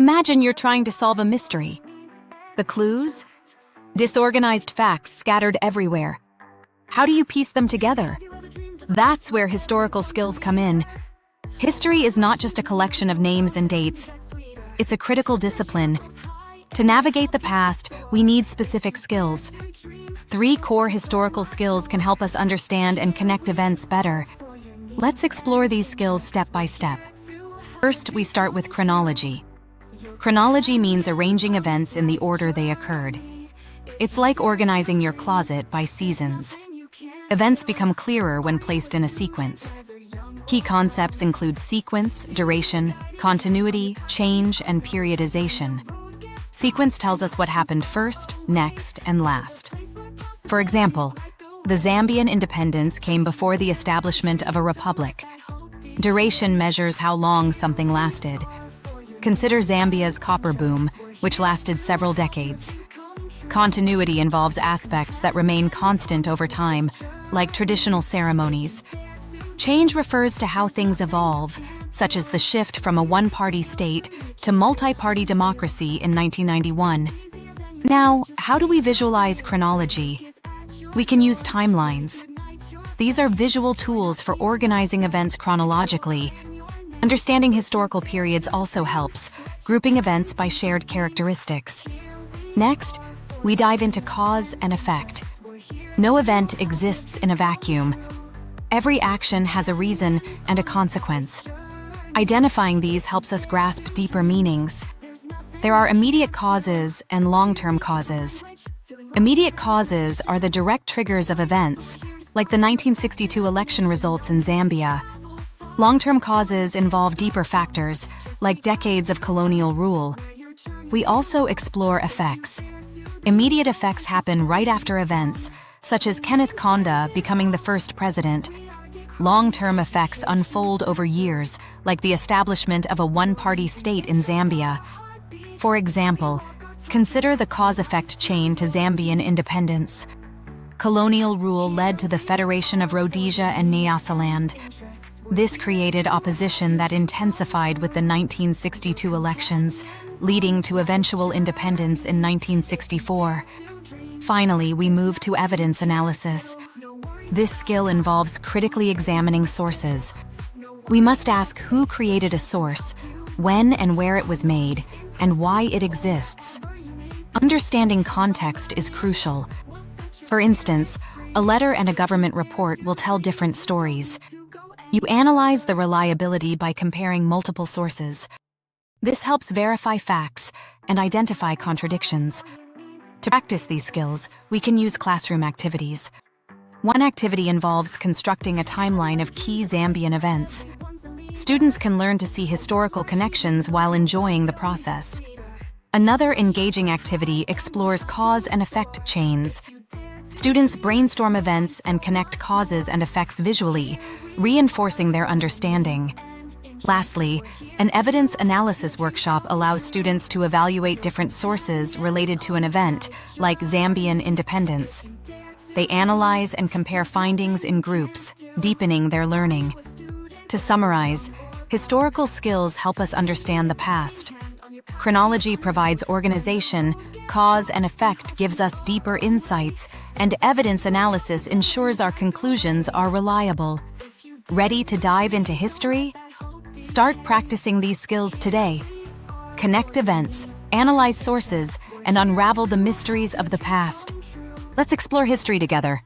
Imagine you're trying to solve a mystery. The clues? Disorganized facts scattered everywhere. How do you piece them together? That's where historical skills come in. History is not just a collection of names and dates. It's a critical discipline. To navigate the past, we need specific skills. 3 core historical skills can help us understand and connect events better. Let's explore these skills step by step. First, we start with chronology. Chronology means arranging events in the order they occurred. It's like organizing your closet by seasons. Events become clearer when placed in a sequence. Key concepts include sequence, duration, continuity, change, and periodization. Sequence tells us what happened first, next, and last. For example, the Zambian independence came before the establishment of a republic. Duration measures how long something lasted. Consider Zambia's copper boom, which lasted several decades. Continuity involves aspects that remain constant over time, like traditional ceremonies. Change refers to how things evolve, such as the shift from a one-party state to multi-party democracy in 1991. Now, how do we visualize chronology? We can use timelines. These are visual tools for organizing events chronologically. Understanding historical periods also helps, grouping events by shared characteristics. Next, we dive into cause and effect. No event exists in a vacuum. Every action has a reason and a consequence. Identifying these helps us grasp deeper meanings. There are immediate causes and long-term causes. Immediate causes are the direct triggers of events, like the 1962 election results in Zambia. Long-term causes involve deeper factors, like decades of colonial rule. We also explore effects. Immediate effects happen right after events, such as Kenneth Kaunda becoming the first president. Long-term effects unfold over years, like the establishment of a one-party state in Zambia. For example, consider the cause-effect chain to Zambian independence. Colonial rule led to the Federation of Rhodesia and Nyasaland. This created opposition that intensified with the 1962 elections, leading to eventual independence in 1964. Finally, we move to evidence analysis. This skill involves critically examining sources. We must ask who created a source, when and where it was made, and why it exists. Understanding context is crucial. For instance, a letter and a government report will tell different stories. You analyze the reliability by comparing multiple sources. This helps verify facts and identify contradictions. To practice these skills, we can use classroom activities. One activity involves constructing a timeline of key Zambian events. Students can learn to see historical connections while enjoying the process. Another engaging activity explores cause and effect chains. Students brainstorm events and connect causes and effects visually, reinforcing their understanding. Lastly, an evidence analysis workshop allows students to evaluate different sources related to an event, like Zambian independence. They analyze and compare findings in groups, deepening their learning. To summarize, historical skills help us understand the past. Chronology provides organization, cause and effect gives us deeper insights, and evidence analysis ensures our conclusions are reliable. Ready to dive into history? Start practicing these skills today. Connect events, analyze sources, and unravel the mysteries of the past. Let's explore history together.